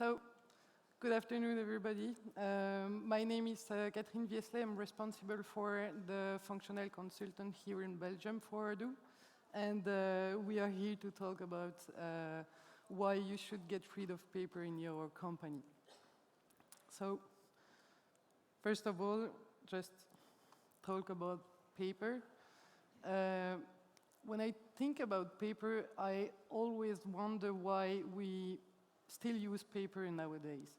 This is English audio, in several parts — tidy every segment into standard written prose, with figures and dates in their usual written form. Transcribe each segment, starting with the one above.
So, good afternoon, everybody. My name is Catherine Vieslet. I'm responsible for the functional consultant here in Belgium for Odoo. And we are here to talk about why you should get rid of paper in your company. So, first of all, just talk about paper. When I think about paper, I always wonder why we still use paper nowadays.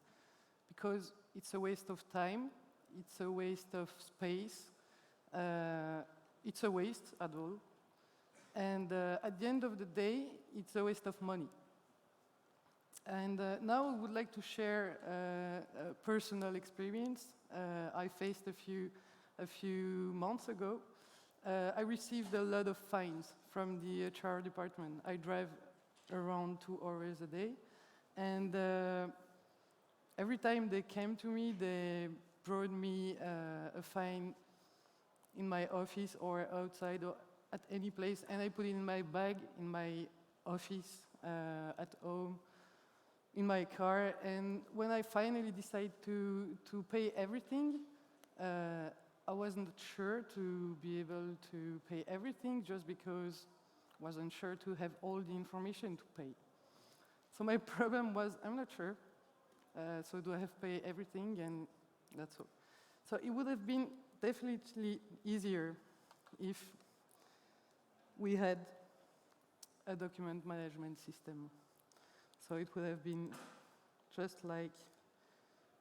Because it's a waste of time, it's a waste of space, it's a waste at all. And at the end of the day, it's a waste of money. And now I would like to share a personal experience I faced a few months ago. I received a lot of fines from the HR department. I drive around 2 hours a day. And every time they came to me, they brought me a fine in my office or outside or at any place, and I put it in my bag, in my office, at home, in my car. And when I finally decided to pay everything, I wasn't sure to be able to pay everything just because I wasn't sure to have all the information to pay. So my problem was, I'm not sure. So do I have to pay everything? And that's all. So it would have been definitely easier if we had a document management system. So it would have been just like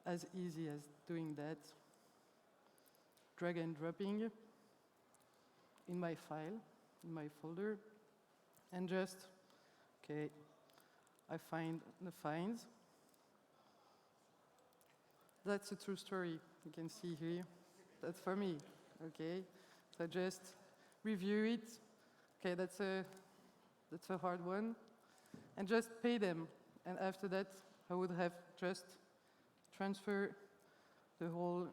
as easy as doing that, drag and dropping in my file, in my folder, and just, okay, I find the fines. That's a true story, you can see here. That's for me, okay? So just review it. Okay, that's a hard one. And just pay them. And after that, I would have just transferred the whole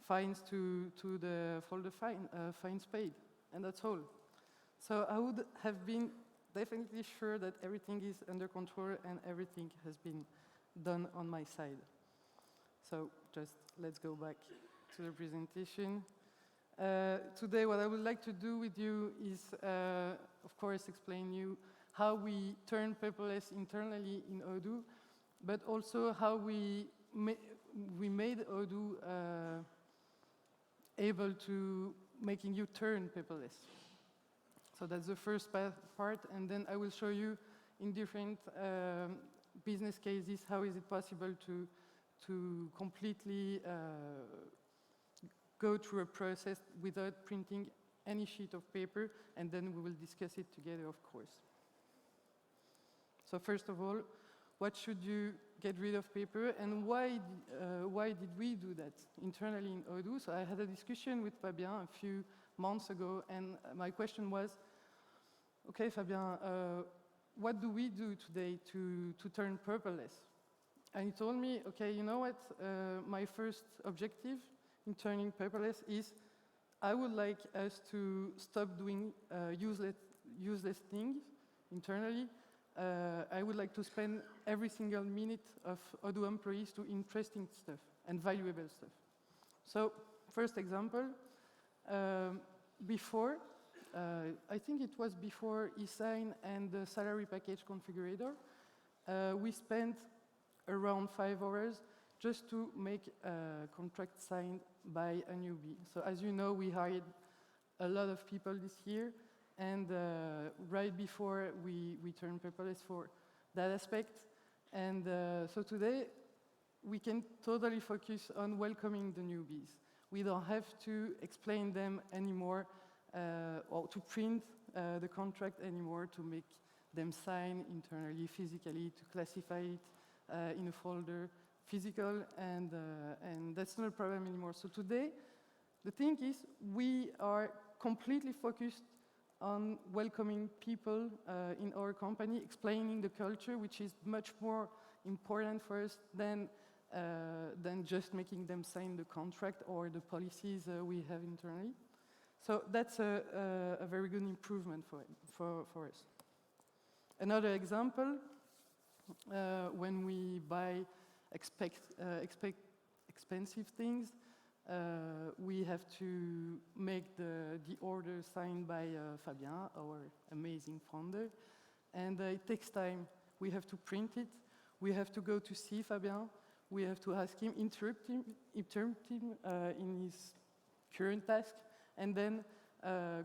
fines to the folder fines paid. And that's all. So I would have been definitely sure that everything is under control and everything has been done on my side. So just let's go back to the presentation. Today, what I would like to do with you is, of course, explain you how we turn paperless internally in Odoo, but also how we made Odoo able to making you turn paperless. So that's the first part, and then I will show you in different business cases how is it possible to completely go through a process without printing any sheet of paper, and then we will discuss it together, of course. So first of all, what should you get rid of paper, and why did we do that internally in Odoo? So I had a discussion with Fabien a few months ago, and my question was, okay, Fabien, what do we do today to turn paperless? And he told me, okay, you know what, my first objective in turning paperless is I would like us to stop doing useless things internally. I would like to spend every single minute of Odoo employees to interesting stuff and valuable stuff. So, first example, before, I think it was before eSign and the salary package configurator, we spent around 5 hours just to make a contract signed by a newbie. So as you know, we hired a lot of people this year, and right before we turned paperless for that aspect. And so today, we can totally focus on welcoming the newbies. We don't have to explain them anymore, or to print the contract anymore, to make them sign internally, physically, to classify it in a folder, physical, and that's not a problem anymore. So today, the thing is, we are completely focused on welcoming people in our company, explaining the culture, which is much more important for us than just making them sign the contract or the policies we have internally. So that's a very good improvement for us. Another example, when we buy expensive things. We have to make the order signed by Fabien, our amazing founder. And it takes time. We have to print it. We have to go to see Fabien. We have to ask him, interrupt him in his current task, and then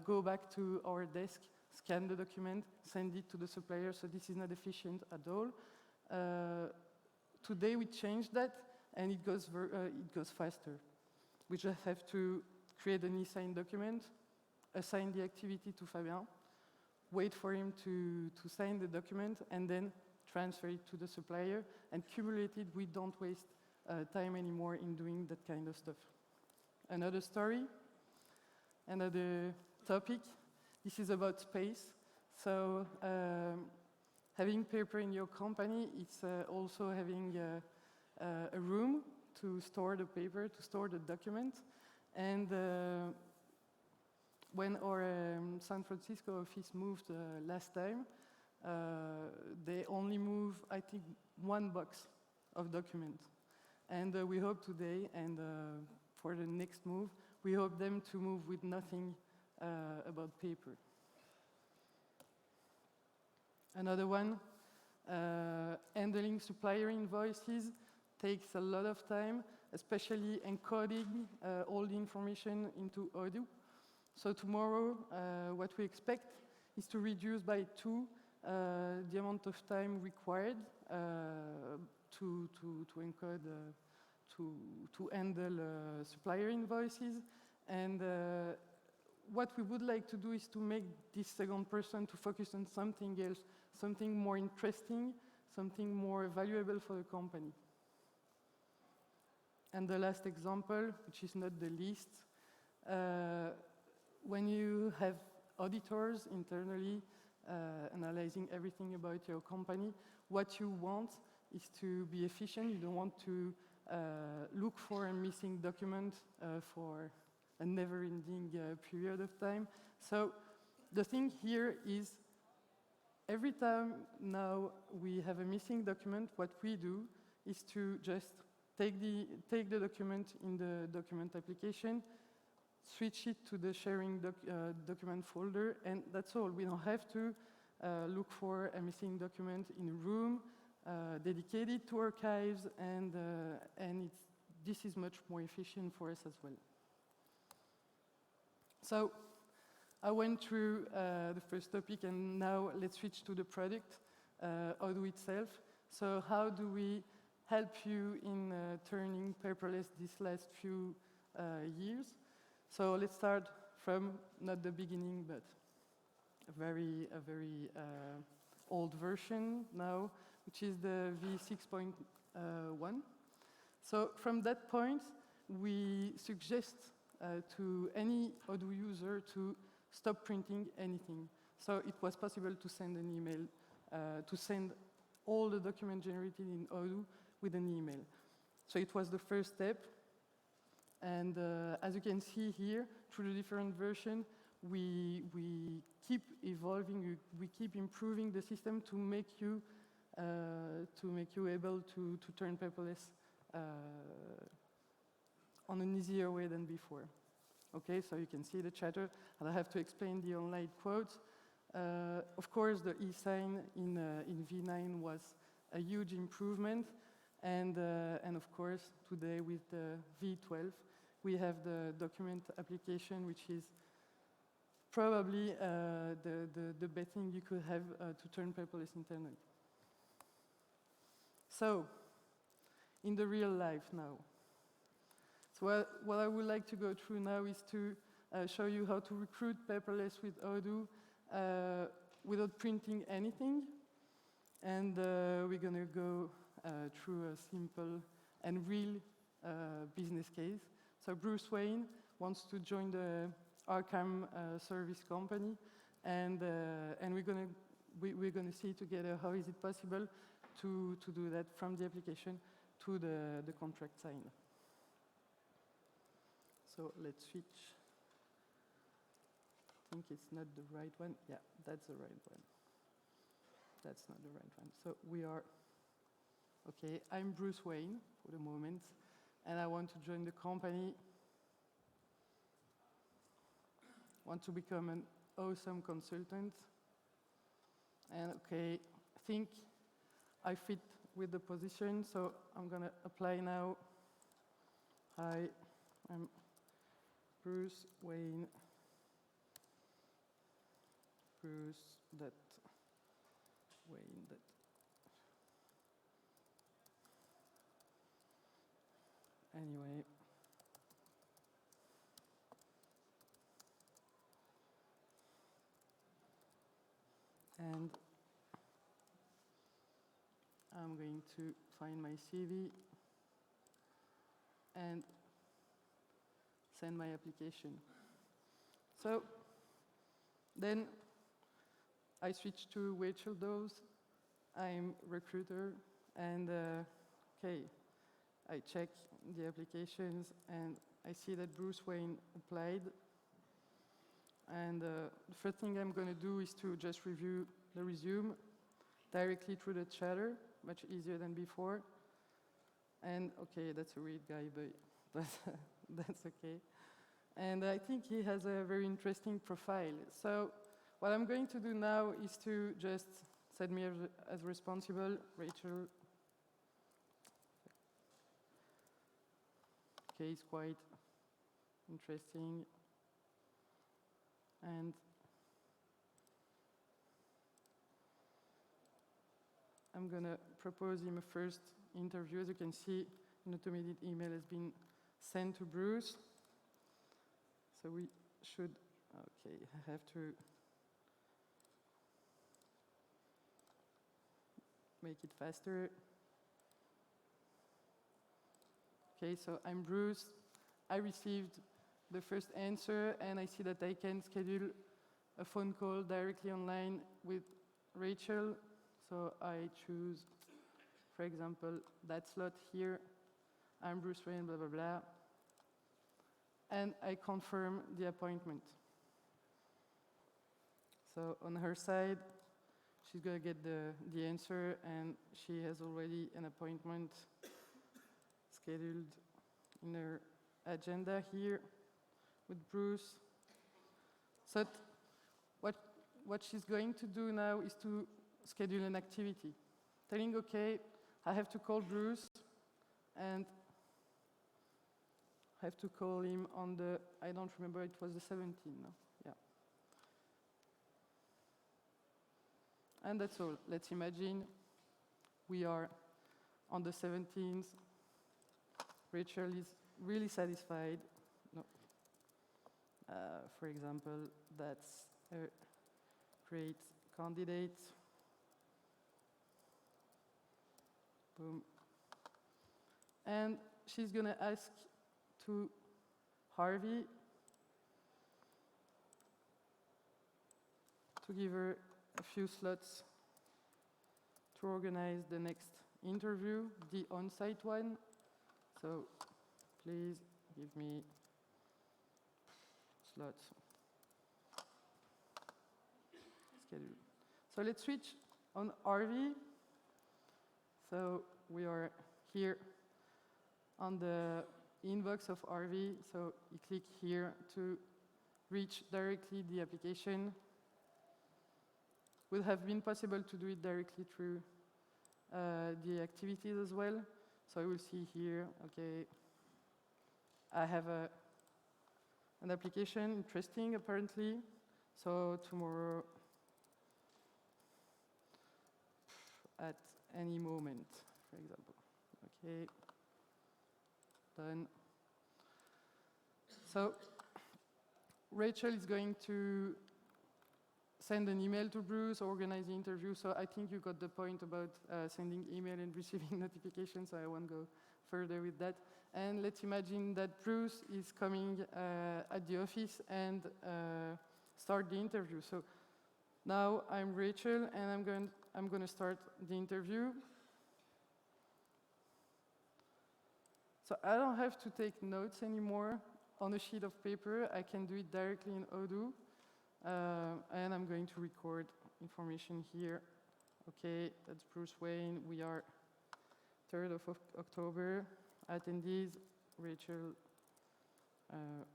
go back to our desk, scan the document, send it to the supplier. So this is not efficient at all. Today we changed that, and it goes faster. We just have to create an eSign document, assign the activity to Fabien, wait for him to sign the document, and then transfer it to the supplier. And cumulated, we don't waste time anymore in doing that kind of stuff. Another story, another topic. This is about space. So having paper in your company, it's also having a room to store the paper, to store the document. And when our San Francisco office moved last time, they only move, I think, 1 box of documents. And we hope today, and for the next move, we hope them to move with nothing about paper. Another one, handling supplier invoices takes a lot of time, especially encoding all the information into Odoo. So tomorrow, what we expect is to reduce by 2 the amount of time required to encode, to handle supplier invoices. And what we would like to do is to make this second person to focus on something else, something more interesting, something more valuable for the company. And the last example, which is not the least, when you have auditors internally analyzing everything about your company, what you want is to be efficient. You don't want to look for a missing document for a never-ending period of time. So the thing here is, every time now we have a missing document, what we do is to just take the document in the document application, switch it to the sharing document folder, and that's all. We don't have to look for a missing document in a room dedicated to archives, and this is much more efficient for us as well. So I went through the first topic, and now let's switch to the product, Odoo itself. So how do we help you in turning paperless these last few years? So let's start from not the beginning, but a very old version now, which is the v6.1. So from that point, we suggest to any Odoo user to stop printing anything. So it was possible to send an email, to send all the document generated in Odoo with an email. So it was the first step. And as you can see here, through the different versions, we keep evolving, we keep improving the system to make you able to turn paperless on an easier way than before. Okay, so you can see the chatter, and I have to explain the online quotes. Of course, the eSign in V9 was a huge improvement, and of course, today with the V12, we have the document application, which is probably the best thing you could have to turn paperless internally. So, in the real life now. So what I would like to go through now is to show you how to recruit paperless with Odoo without printing anything. And we're going to go through a simple and real business case. So Bruce Wayne wants to join the Arkham service company, and we're going to see together how is it possible to do that from the application to the contract sign. So let's switch. I think it's not the right one. Yeah, that's the right one. That's not the right one. So we are, okay, I'm Bruce Wayne for the moment, and I want to join the company, want to become an awesome consultant, and okay, I think I fit with the position, so I'm gonna apply now. Hi, I'm Bruce Wayne. Bruce that Wayne that. Anyway. And I'm going to find my CV and send my application. So then I switch to Rachel Dawes. I'm recruiter, and okay, I check the applications and I see that Bruce Wayne applied. And the first thing I'm going to do is to just review the resume directly through the chatter, much easier than before. And okay, that's a weird guy, but that's okay. And I think he has a very interesting profile. So what I'm going to do now is to just set me as responsible, Rachel. Okay, it's quite interesting. And I'm going to propose him a first interview. As you can see, an automated email has been sent to Bruce. So we should, okay, I have to make it faster. Okay, so I'm Bruce. I received the first answer, and I see that I can schedule a phone call directly online with Rachel. So I choose, for example, that slot here. I'm Bruce Wayne, blah, blah, blah. And I confirm the appointment. So on her side, she's going to get the answer, and she has already an appointment scheduled in her agenda here with Bruce. So what she's going to do now is to schedule an activity. Telling, okay, I have to call Bruce, and I have to call him on the, I don't remember, it was the 17th, no? Yeah. And that's all. Let's imagine we are on the 17th. Rachel is really satisfied. No. For example, that's a great candidate. Boom. And she's going to ask to Harvey to give her a few slots to organize the next interview, the on-site one. So please give me slots. Schedule. So let's switch on Harvey. So we are here on the inbox of Harvey. So you click here to reach directly the application. Would have been possible to do it directly through the activities as well. So I will see here, okay, I have an application, interesting apparently. So tomorrow at any moment, for example. Okay, done. So Rachel is going to send an email to Bruce, organize the interview. So I think you got the point about sending email and receiving notifications, so I won't go further with that. And let's imagine that Bruce is coming at the office and start the interview. So now I'm Rachel, and I'm going to start the interview. So I don't have to take notes anymore on a sheet of paper. I can do it directly in Odoo. And I'm going to record information here. Okay, that's Bruce Wayne. We are 3rd of October. Attendees, Rachel,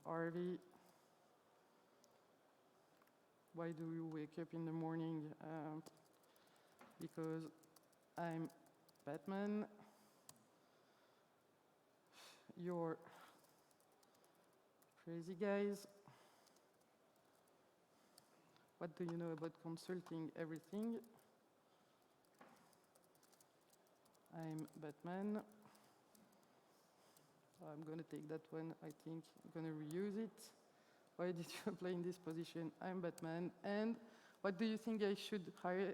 Harvey. Why do you wake up in the morning? Because I'm Batman. You're crazy guys. What do you know about consulting? Everything. I'm Batman. I'm going to take that one, I think. I'm going to reuse it. Why did you apply in this position? I'm Batman. And what do you think I should hire?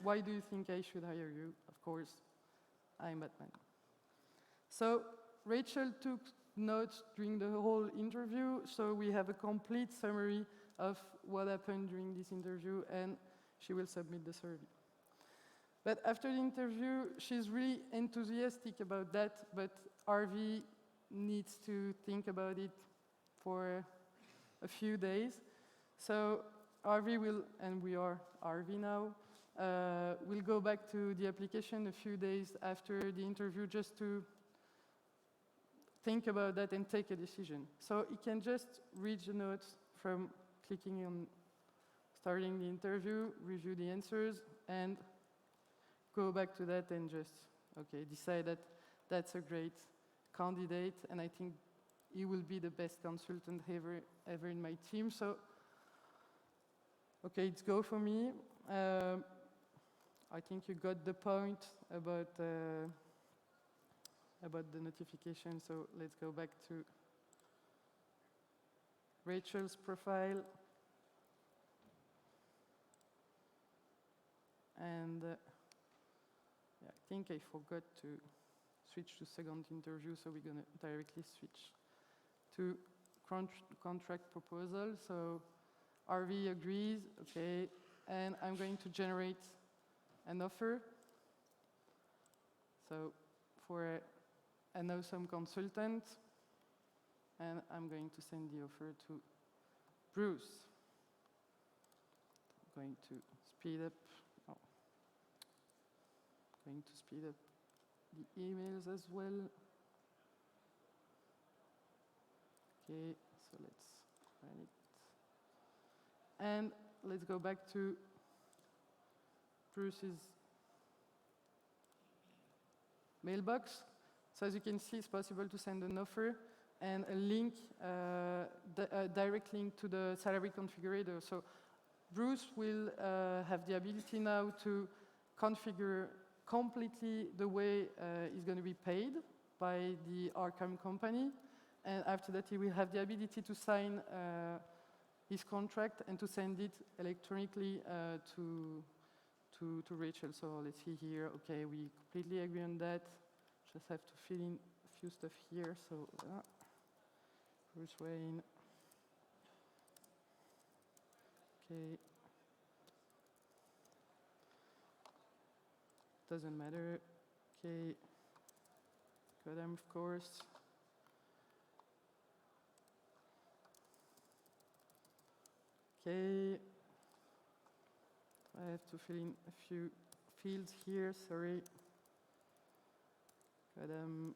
Why do you think I should hire you? Of course, I'm Batman. So Rachel took notes during the whole interview, so we have a complete summary of what happened during this interview, and she will submit the survey. But after the interview, she's really enthusiastic about that, but Harvey needs to think about it for a few days. So Harvey will, and we are Harvey now, we'll go back to the application a few days after the interview just to think about that and take a decision. So he can just read the notes from clicking on starting the interview, review the answers, and go back to that and just, okay, decide that that's a great candidate, and I think he will be the best consultant ever in my team. So, okay, it's go for me. I think you got the point about the notification, so let's go back to Rachel's profile. And yeah, I think I forgot to switch to second interview, so we're going to directly switch to contract proposal. So RV agrees, okay, and I'm going to generate an offer. So for an awesome consultant, and I'm going to send the offer to Bruce. I'm going to speed up. Going to speed up the emails as well. Okay, so let's run it. And let's go back to Bruce's mailbox. So as you can see, it's possible to send an offer and a link, a direct link to the salary configurator. So Bruce will have the ability now to configure completely the way he's going to be paid by the Arkham company. And after that, he will have the ability to sign his contract and to send it electronically to Rachel. So let's see here. Okay, we completely agree on that. Just have to fill in a few stuff here. So Bruce Wayne. Okay. Doesn't matter. Okay. Got them, of course. Okay. I have to fill in a few fields here, sorry. Got them.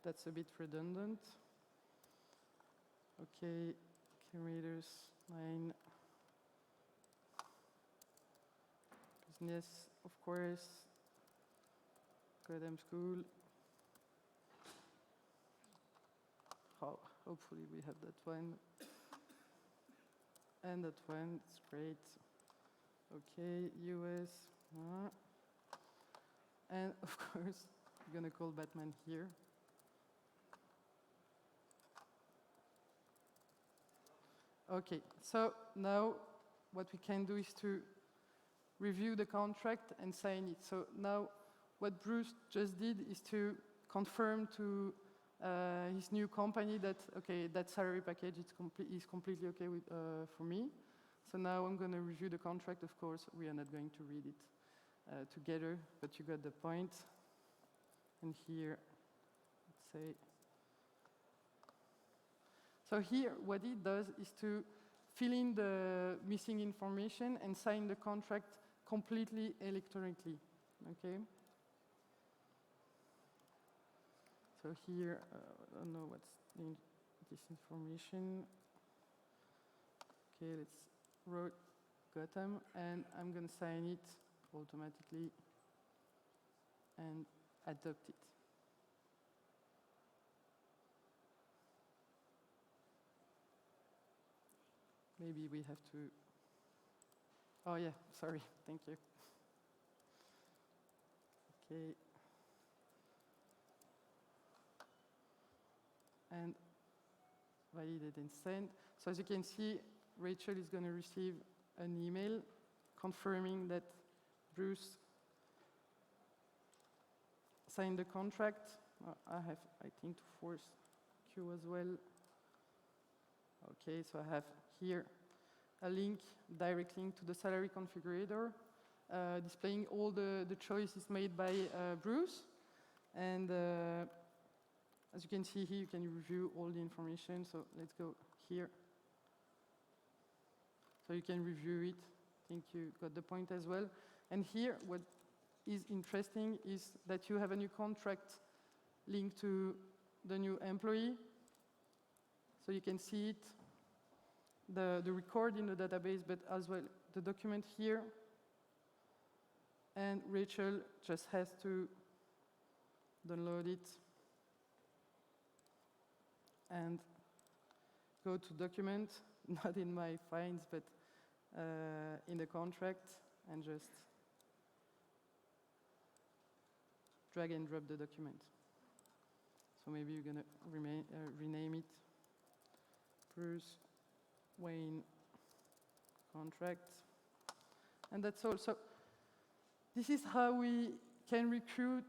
That's a bit redundant. Okay, creators 9. Business, of course. Got them school. Oh, hopefully we have that one. And that one, it's great. Okay, US. And of course, we're gonna call Batman here. Okay, so now what we can do is to review the contract and sign it. So now what Bruce just did is to confirm to his new company that, okay, that salary package is completely okay with, for me. So now I'm going to review the contract. Of course, we are not going to read it together, but you got the point. And here, let's say, so here, what it does is to fill in the missing information and sign the contract completely electronically, okay? So here, I don't know what's in this information. Okay, let's write Gotham, and I'm gonna sign it automatically and adopt it. Maybe we have to, oh yeah, sorry, thank you. Okay. And validate and send. So as you can see, Rachel is going to receive an email confirming that Bruce signed the contract. I have, I think, to force Q as well. Okay, so I have here a link, direct link to the salary configurator, displaying all the choices made by Bruce. And as you can see here, you can review all the information. So let's go here. So you can review it. I think you got the point as well. And here, what is interesting is that you have a new contract linked to the new employee. So you can see it, the record in the database, but as well the document here. And Rachel just has to download it and go to document, not in my finds, but in the contract, and just drag and drop the document. So maybe you're gonna rename it Bruce Wayne contract, and that's all. So this is how we can recruit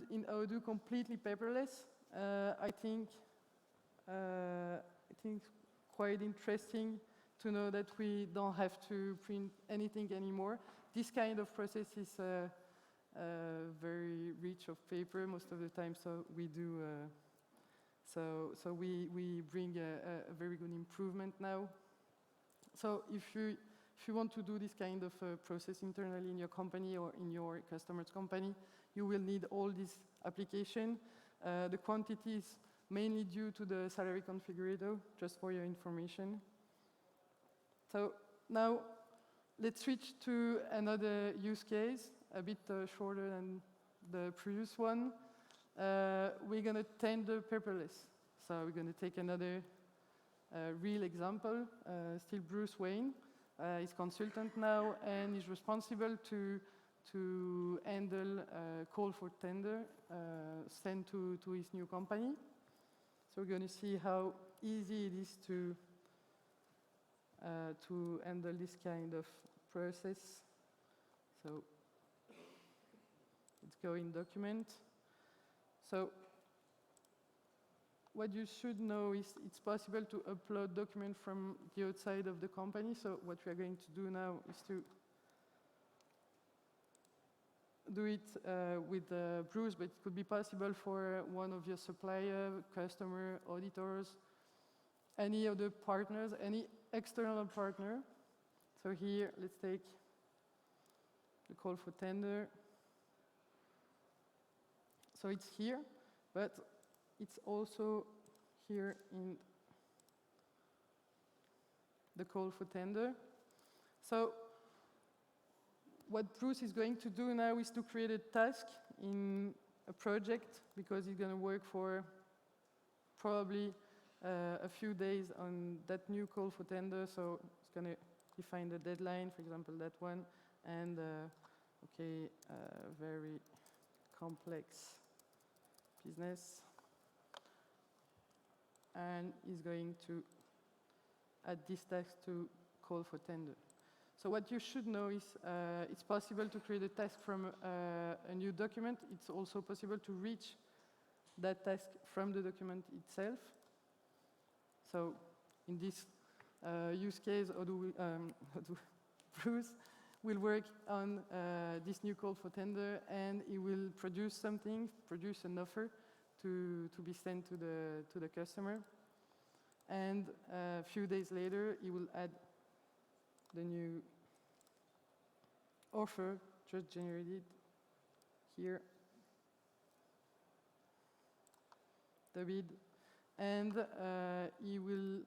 in Odoo completely paperless. I think quite interesting to know that we don't have to print anything anymore. This kind of process is very rich of paper most of the time, so we do. So we bring a very good improvement now. So if you want to do this kind of process internally in your company or in your customer's company, you will need all this application. The quantity is mainly due to the salary configurator, just for your information. So now let's switch to another use case, a bit shorter than the previous one. We're going to tender paperless. So we're going to take another real example, still Bruce Wayne. He's consultant now and is responsible to handle a call for tender sent to his new company. So we're going to see how easy it is to handle this kind of process. So let's go in document. So what you should know is it's possible to upload document from the outside of the company. So what we are going to do now is to do it with Bruce, but it could be possible for one of your supplier, customer, auditors, any other partners, any external partner. So here, let's take the call for tender. So it's here, but it's also here in the call for tender. So what Bruce is going to do now is to create a task in a project, because he's going to work for probably a few days on that new call for tender. So it's going to define the deadline, for example, that one, and very complex business. And he's going to add this task to call for tender. So what you should know is it's possible to create a task from a new document. It's also possible to reach that task from the document itself. So in this use case, Bruce will work on this new call for tender, and he will produce something, produce an offer to be sent to the customer. and a few days later, he will add the new offer just generated here, the bid, and he will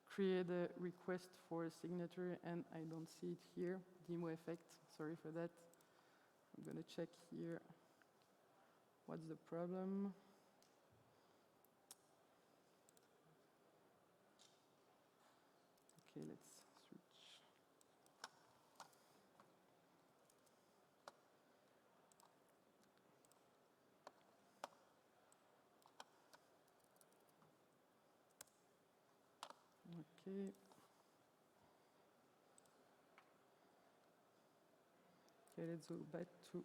create a request for a signature, and I don't see it here, demo effect, sorry for that. I'm going to check here what's the problem. Okay, let's switch. Okay. Okay, let's go back to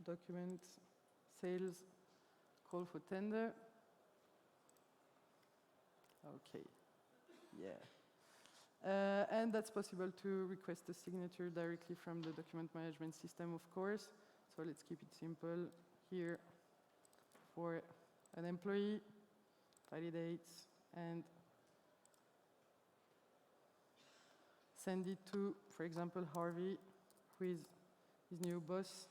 document, sales, call for tender. Okay, yeah. And that's possible to request a signature directly from the document management system, of course. So let's keep it simple here. For an employee, validates, and send it to, for example, Harvey, who is his new boss.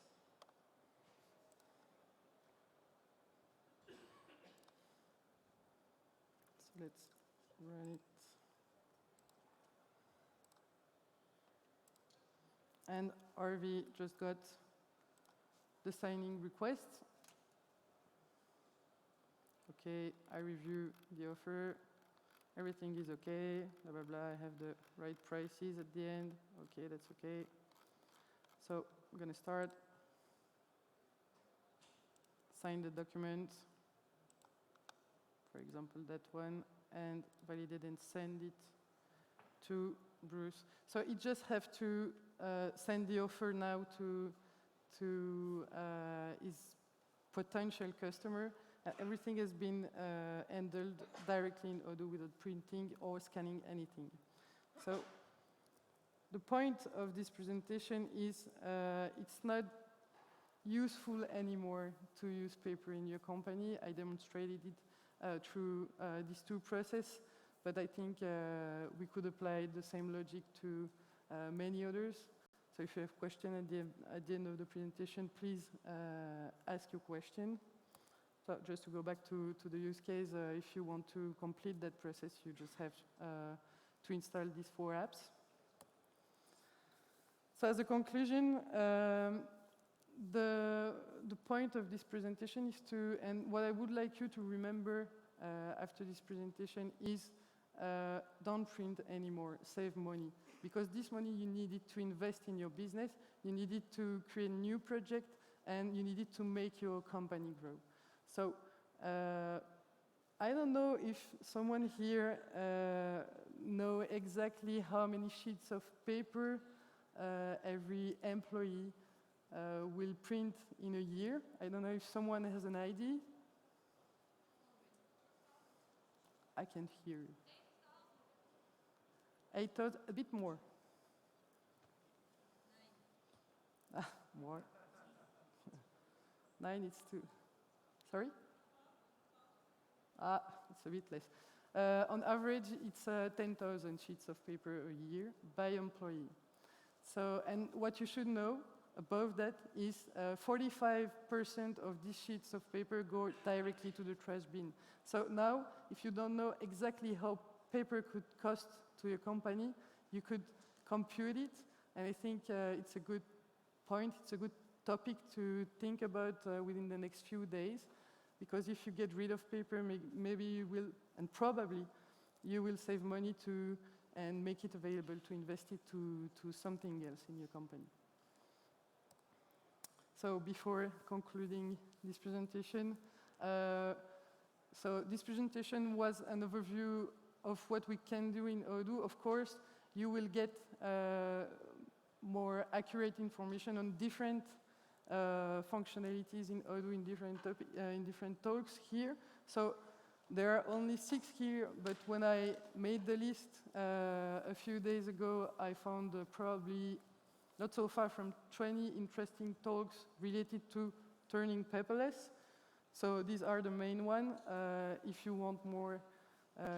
So let's run it. And Harvey just got the signing request. Okay, I review the offer. Everything is okay, blah, blah, blah. I have the right prices at the end. Okay, that's okay. So I'm going to start. Sign the document. For example, that one. And validate and send it to Bruce. So you just have to send the offer now to his potential customer. Everything has been handled directly in Odoo without printing or scanning anything. So the point of this presentation is it's not useful anymore to use paper in your company. I demonstrated it through these two processes, but I think we could apply the same logic to many others. So if you have questions at the end of the presentation, please ask your question. So just to go back to the use case, if you want to complete that process, you just have to install these 4 apps. So as a conclusion, the point of this presentation is to, and what I would like you to remember after this presentation is don't print anymore, save money. Because this money you need it to invest in your business, you need it to create a new project, and you need it to make your company grow. So I don't know if someone here know exactly how many sheets of paper every employee will print in a year. I don't know if someone has an idea. I can't hear you. 8,000, a bit more. 9. Ah, more. 9, it's 2. Sorry? Ah, it's a bit less. On average, it's 10,000 sheets of paper a year by employee. So, and what you should know above that is 45% of these sheets of paper go directly to the trash bin. So now, if you don't know exactly how paper could cost to your company, you could compute it, and I think it's a good point, it's a good topic to think about within the next few days, because if you get rid of paper, maybe you will, and probably, you will save money to, and make it available to invest it to something else in your company. So before concluding this presentation, so this presentation was an overview of what we can do in Odoo. Of course, you will get more accurate information on different functionalities in Odoo in different talks here. So there are only 6 here, but when I made the list a few days ago, I found probably not so far from 20 interesting talks related to turning paperless. So these are the main ones. If you want more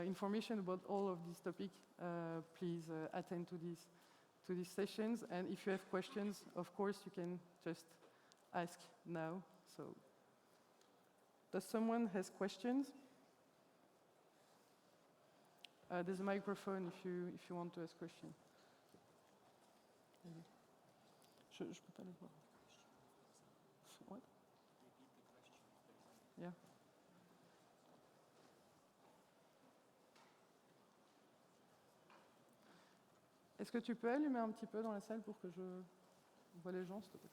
information about all of these topics, please attend to these sessions. And if you have questions, of course, you can just ask now. So, does someone has questions? There's a microphone if you want to ask questions. Je peux pas les voir. What? Yeah. Est-ce que tu peux allumer un petit peu dans la salle pour que je vois les gens, s'il te plaît?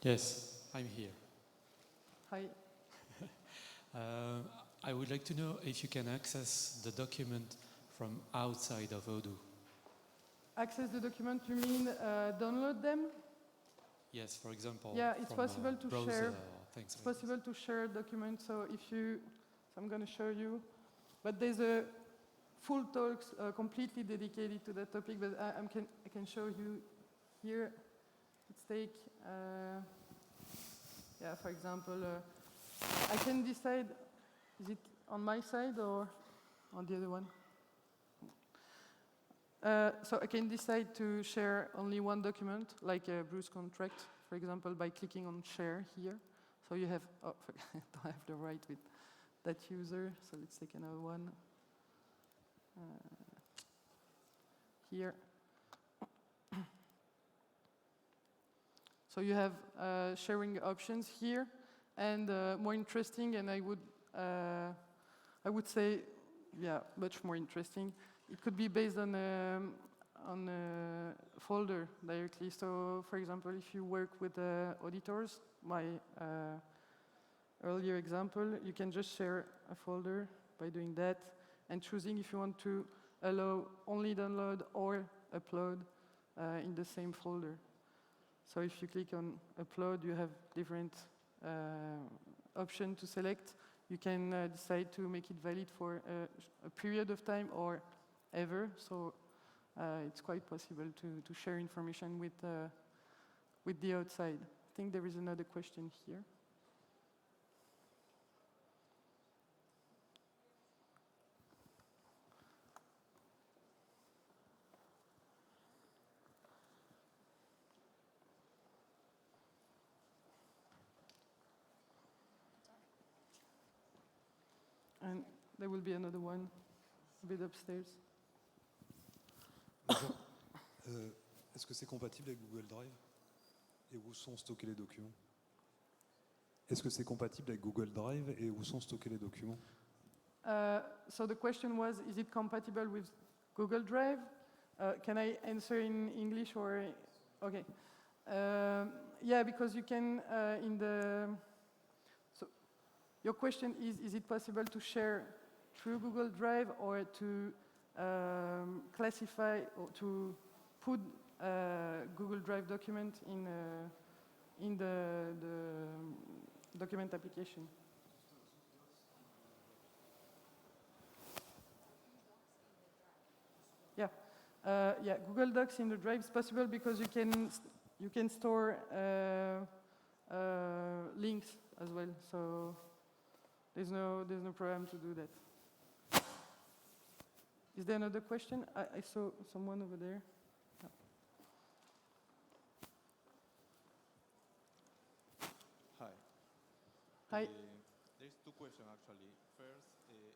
Yes, I'm here. Hi. I would like to know if you can access the document from outside of Odoo. Access the document, you mean download them? Yes, for example, yeah, it's from possible to browser share. or things It's like possible to share documents. So I'm going to show you. But there's a full talk completely dedicated to that topic. But I can show you here. Let's take, for example, I can decide. Is it on my side or on the other one? So I can decide to share only one document, like a Bruce contract, for example, by clicking on share here. So you have, I don't have the right with that user, so let's take another one. Here. So you have sharing options here, and more interesting, and I would say, much more interesting. It could be based on a folder directly. So, for example, if you work with auditors, my earlier example, you can just share a folder by doing that and choosing if you want to allow only download or upload in the same folder. So if you click on upload, you have different options to select. You can decide to make it valid for a period of time or ever. So it's quite possible to share information with the outside. I think there is another question here. And there will be another one a bit upstairs. Bonjour. Est-ce que c'est compatible avec Google Drive? Et où sont stockés les documents? Est-ce que c'est compatible avec Google Drive et où sont stockés les documents? So the question was, is it compatible with Google Drive? Can I answer in English or? Okay. Yeah, because you can So your question is it possible to share through Google Drive or to classify or to put Google Drive document in the document application? Yeah, Google Docs in the Drive is possible because you can store links as well. So there's no problem to do that. Is there another question? I saw someone over there. Yeah. Hi. Hi. There's two questions actually. First,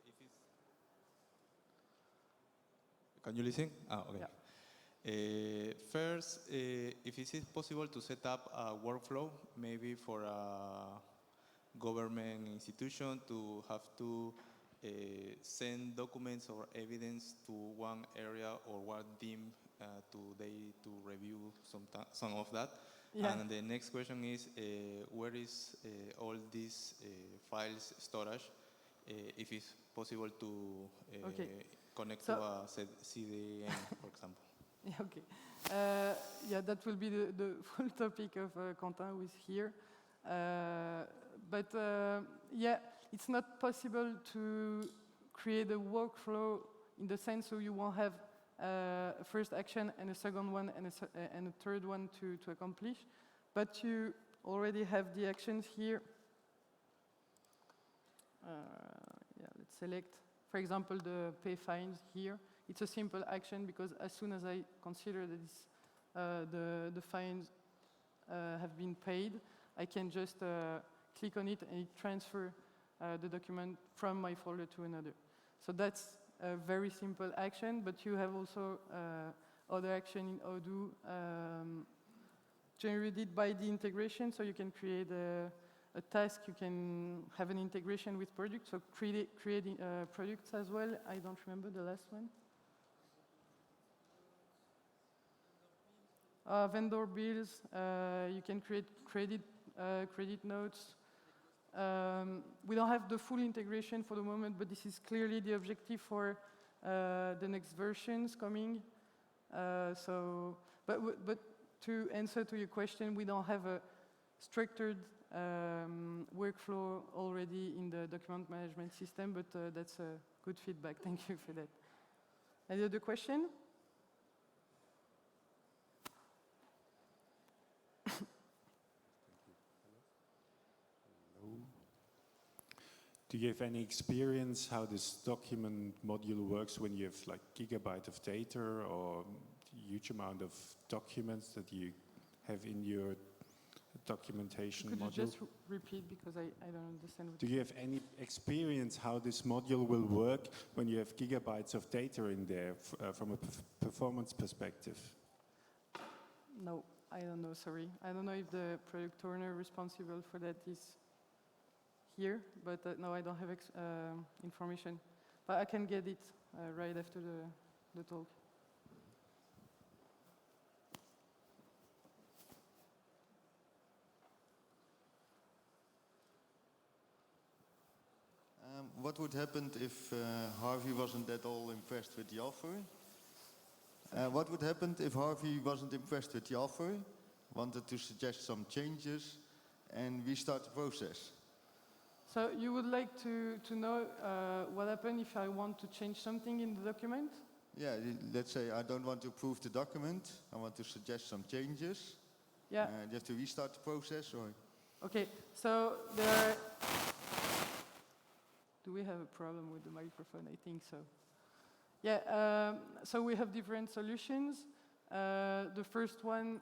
if it's... Can you listen? Okay. Yeah. First, if it is possible to set up a workflow, maybe for a government institution to have to send documents or evidence to one area or one team to review some of that. Yeah. And the next question is, where is all these files storage? If it's possible to connect to a CDN, for example. Yeah, okay. Yeah, that will be the full topic of Quentin, who is here. But yeah, it's not possible to create a workflow in the sense so you won't have a first action and a second one and a third one to accomplish. But you already have the actions here. Yeah, let's select, for example, the pay fines here. It's a simple action because as soon as I consider that the fines have been paid, I can just click on it and it transfer the document from my folder to another. So that's a very simple action, but you have also other action in Odoo generated by the integration, so you can create a task, you can have an integration with products, so creating products as well. I don't remember the last one. Vendor bills, you can create credit notes. We don't have the full integration for the moment, but this is clearly the objective for the next versions coming. But to answer to your question, we don't have a structured workflow already in the document management system, but that's a good feedback. Thank you for that. Any other question? Do you have any experience how this document module works when you have like gigabyte of data or huge amount of documents that you have in your documentation module? Could you just repeat because I don't understand what Do you have any experience how this module will work when you have gigabytes of data in there from a performance perspective? No, I don't know, sorry. I don't know if the product owner responsible for that is here, but no, I don't have information. But I can get it right after the talk. What would happen if Harvey wasn't at all impressed with the offer? What would happen if Harvey wasn't impressed with the offer, wanted to suggest some changes, and we start the process? So you would like to know what happens if I want to change something in the document? Yeah, let's say I don't want to approve the document, I want to suggest some changes. Yeah. Do you have to restart the process, or? Okay, so there are... Do we have a problem with the microphone? I think so. Yeah, so we have different solutions. The first one,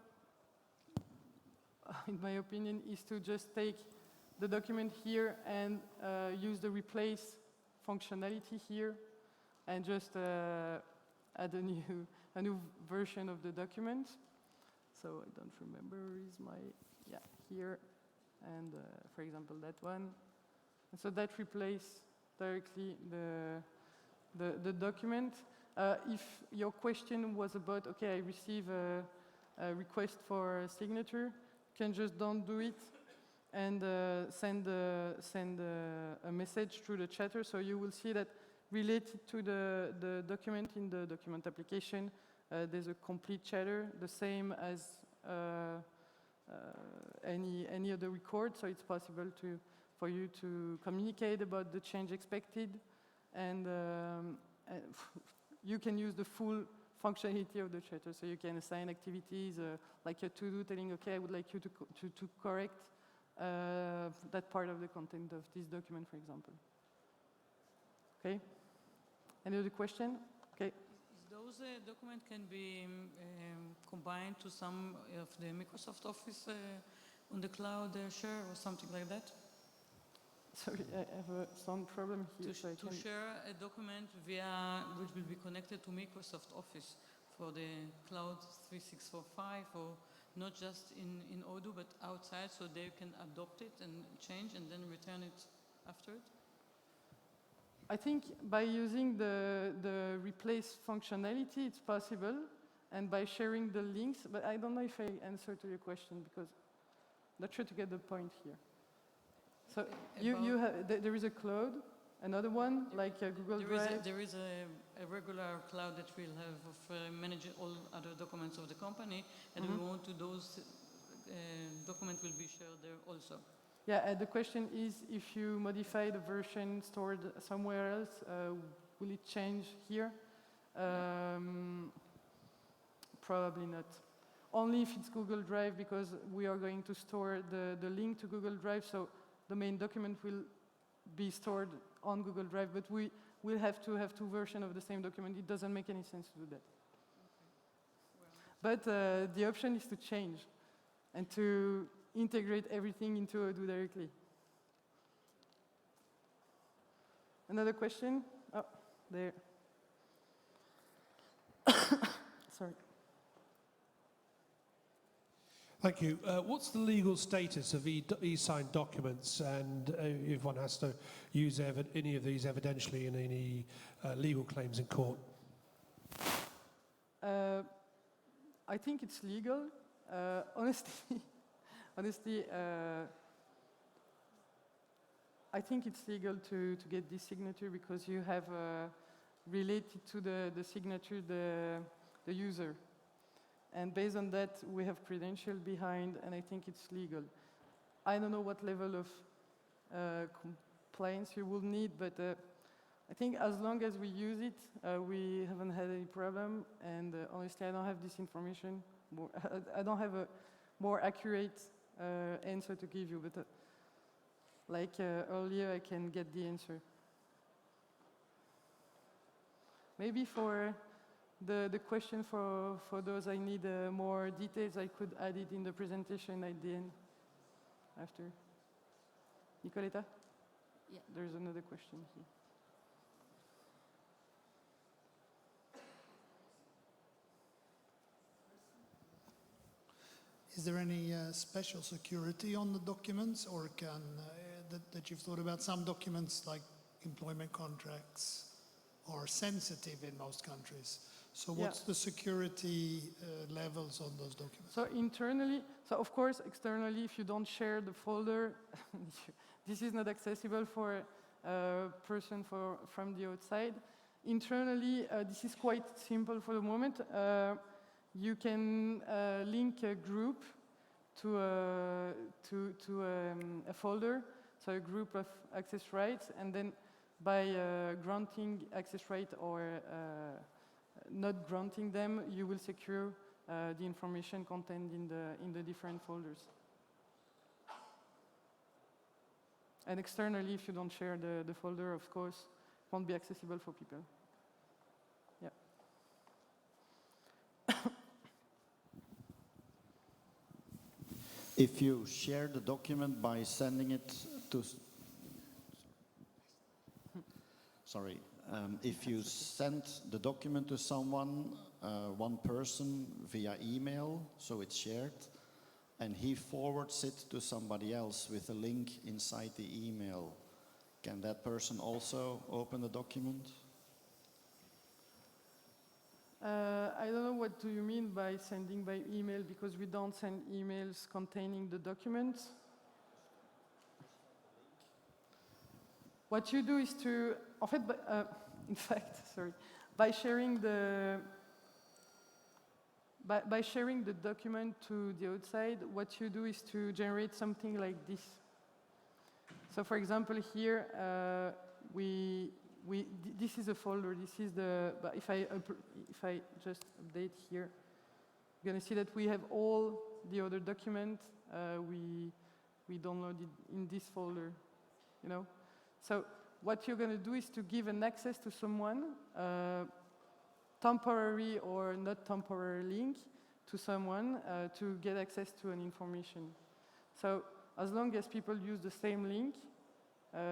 in my opinion, is to just take the document here and use the replace functionality here and just add a new version of the document. So I don't remember, is my, yeah, here, and for example that one. And so that replaces directly the document. If your question was about, okay, I receive a request for a signature, you can just don't do it and send a message through the chatter. So you will see that related to the document in the document application, there's a complete chatter, the same as any other record. So it's possible for you to communicate about the change expected, and you can use the full functionality of the chatter. So you can assign activities like a to-do, telling, okay, I would like you to correct that part of the content of this document, for example. Okay? Any other question? Okay. Those documents can be combined to some of the Microsoft Office on the cloud share or something like that? Sorry, I have a sound problem here. To share a document which will be connected to Microsoft Office for the Cloud 3645, or not just in Odoo, but outside, so they can adopt it and change and then return it after it? I think by using the replace functionality, it's possible, and by sharing the links, but I don't know if I answered to your question, because I'm not sure to get the point here. So there is a cloud, another one, like Google Drive. There is a regular cloud that we'll have of managing all other documents of the company, and we want to document will be shared there also. Yeah, the question is, if you modify the version stored somewhere else, will it change here? Probably not. Only if it's Google Drive, because we are going to store the link to Google Drive, so the main document will be stored on Google Drive, but we will have to have two versions of the same document. It doesn't make any sense to do that. But the option is to change and to integrate everything into Odoo directly. Another question? Oh, there. Sorry. Thank you. What's the legal status of eSign documents, and if one has to use any of these evidentially in any legal claims in court? I think it's legal. Honestly, I think it's legal to get this signature because you have related to the signature the user. And based on that, we have credential behind, and I think it's legal. I don't know what level of compliance you will need, but I think as long as we use it, we haven't had any problem. And honestly, I don't have this information. I don't have a more accurate answer to give you, but like earlier, I can get the answer. Maybe for the question for those I need more details, I could add it in the presentation at the end, after. Nicoletta? Yeah. There's another question here. Is there any special security on the documents, or can that you've thought about? Some documents, like employment contracts, are sensitive in most countries. So what's the security levels on those documents? So internally, so of course externally, if you don't share the folder, this is not accessible for a person from the outside. Internally, this is quite simple for the moment. You can link a group to a folder, so a group of access rights, and then by granting access right or not granting them, you will secure the information contained in the different folders. And externally, if you don't share the folder, of course, it won't be accessible for people. Yeah. If you share the document by sending it to... Sorry. If you send the document to someone, one person via email, so it's shared, and he forwards it to somebody else with a link inside the email, can that person also open the document? I don't know what do you mean by sending by email, because we don't send emails containing the documents. What you do is to, in fact, by sharing the document to the outside, what you do is to generate something like this. So, for example, here this is a folder. This is the. But if I just update here, you're gonna see that we have all the other documents we downloaded in this folder. You know. So what you're going to do is to give an access to someone, temporary or not temporary link to someone to get access to an information. So as long as people use the same link,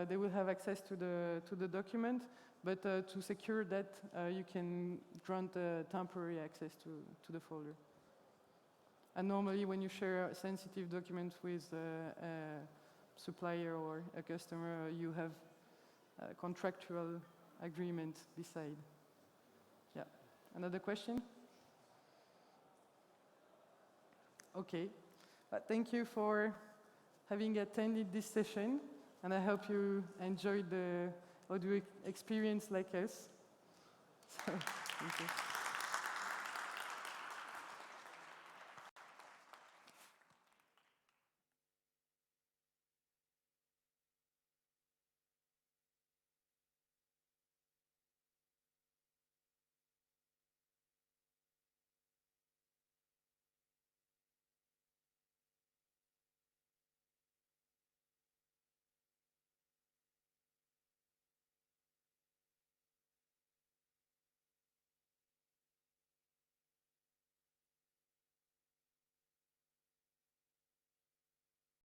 they will have access to the document. But to secure that, you can grant temporary access to the folder. And normally, when you share a sensitive document with a supplier or a customer, you have a contractual agreement beside. Yeah. Another question? Okay. But thank you for having attended this session, and I hope you enjoyed the Odoo experience like us. So, thank you.